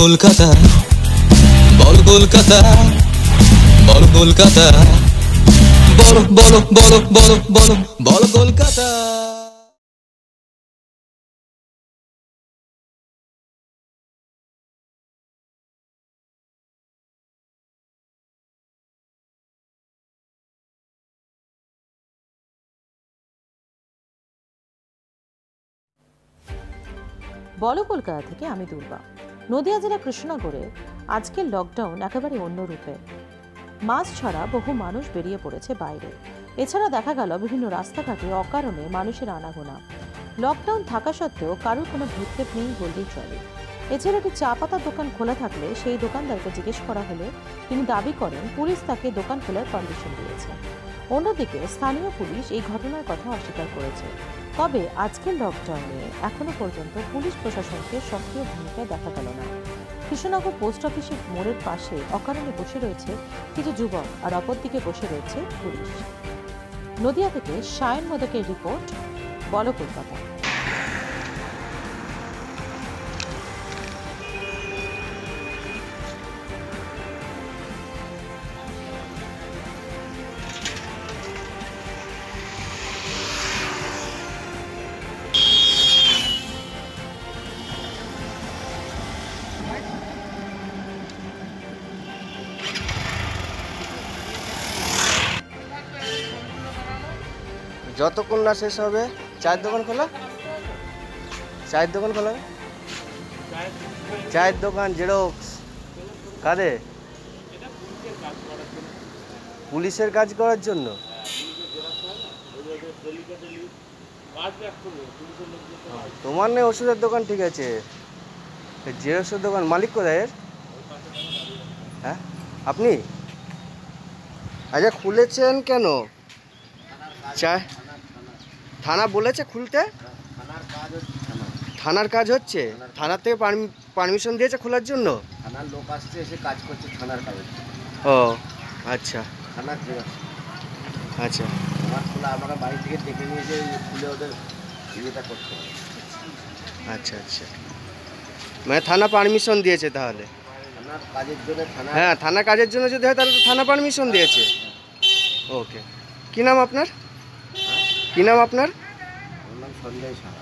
কলকাতা, বল কলকাতা, বল কলকাতা, বলো বলো বলো বলো বলো বল কলকাতা। বলো কলকাতা থেকে আমি দুর্বা। নদিয়া জেলা কৃষ্ণনগরে আজকের লকডাউন একেবারে অন্য রূপে। মাস্ক ছাড়া বহু মানুষ বেরিয়ে পড়েছে বাইরে। এছাড়া দেখা গেল বিভিন্ন রাস্তাঘাটে অকারণে মানুষের আনাগোনা। লকডাউন থাকা সত্ত্বেও কারোর কোনো ভূক্ষেপ নেই বললেই চলে। এছাড়া একটি চা পাতার দোকান খোলা থাকলে সেই দোকানদারকে জিজ্ঞেস করা হলে তিনি দাবি করেন পুলিশ তাকে দোকান খোলার পারমিশন দিয়েছে। অন্যদিকে স্থানীয় পুলিশ এই ঘটনার কথা অস্বীকার করেছে। তবে আজকের লকডাউনে এখনো পর্যন্ত পুলিশ প্রশাসনকে সক্রিয় ভূমিকা দেখা গেল না। কৃষ্ণনগর পোস্ট অফিসের মোড়ের পাশে অকারণে বসে রয়েছে কিছু যুবক, আর অপরদিকে বসে রয়েছে পুলিশ। নদিয়া থেকে সায়ন মোদকের রিপোর্ট, বলো কলকাতা। যতক্ষণ না শেষ হবে চায়ের দোকান খোলা, চায়ের দোকান খোলা, চায়ের দোকান জেরক্স কাদের? পুলিশের কাজ করার জন্য। তোমার নেই ওষুধের দোকান, ঠিক আছে, জেরক্সের দোকান মালিক কোথায় এর? হ্যাঁ আপনি? আচ্ছা খুলেছেন কেন? চায় থানা বলেছে খুলতে? থানার কাজ হচ্ছে, থানার থেকে পারমিশন দিয়েছে খোলার জন্য? থানার লোক আসছে, এসে কাজ করছে থানার কাজ। ও আচ্ছা, থানার আচ্ছা, আমার খোলা, আমরা বাড়ি থেকে ডেকে নিয়ে যে খুলে ওদের ইয়েটা করতে হবে। আচ্ছা আচ্ছা, মানে থানা পারমিশন দিয়েছে তাহলে? থানার কাজের জন্য হ্যাঁ, থানা কাজের জন্য যদি হয় তাহলে তো থানা পারমিশন দিয়েছে। ওকে, কী নাম আপনার? কী নাম আপনার? আমার নাম সঞ্জয় সাহা।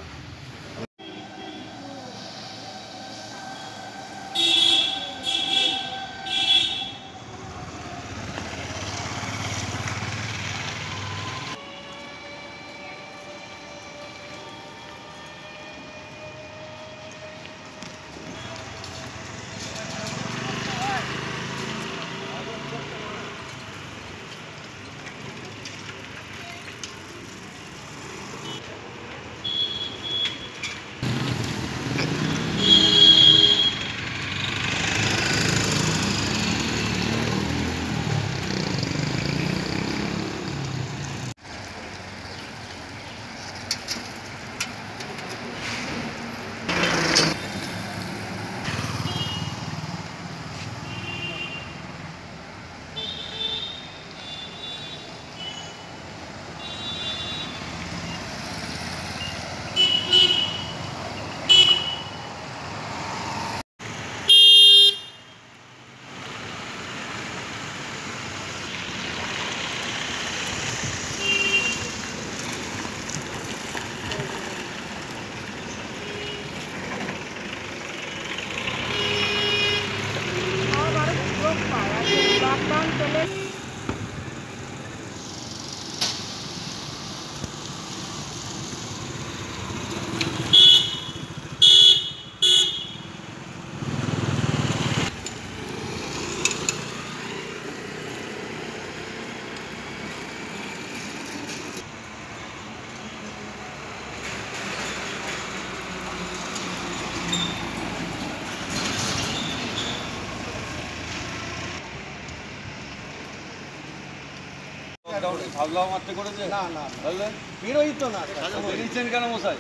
ভাবলাম মারতে করেছে না না তাহলে বেরোই তো না, বেরিয়েছেন কেন মশাই?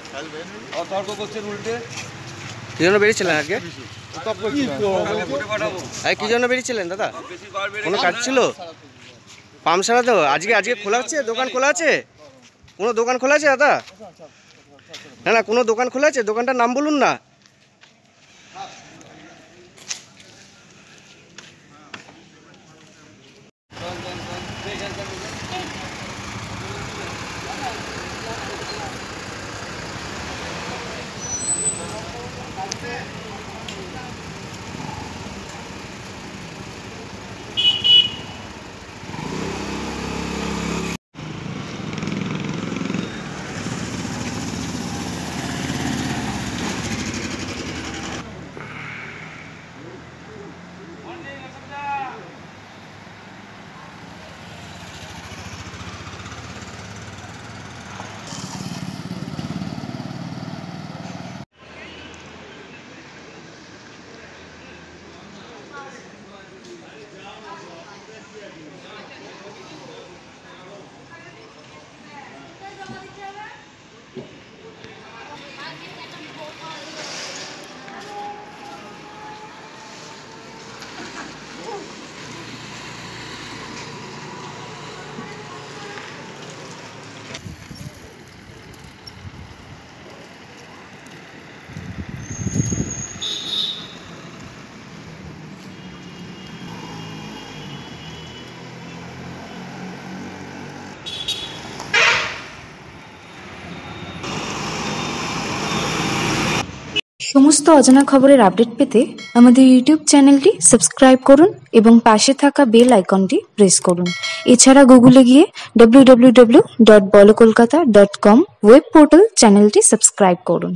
তর্ক করছেন উল্টে। কি জন্য বেরিয়েছিলেন আজকে? কি জন্য বেরিয়েছিলেন দাদা? কোনো কাজ ছিল? পাম্প সারা তো আজকে খোলা হচ্ছে? দোকান খোলা আছে? কোনো দোকান খোলা আছে দাদা? না না, কোনো দোকান খোলা আছে? দোকানটার নাম বলুন না। সমস্ত অজানা খবরের আপডেট পেতে আমাদের ইউটিউব চ্যানেলটি সাবস্ক্রাইব করুন এবং পাশে থাকা বেল আইকনটি প্রেস করুন। এছাড়া গুগলে গিয়ে www.bolokolkata.com ওয়েব পোর্টাল চ্যানেলটি সাবস্ক্রাইব করুন।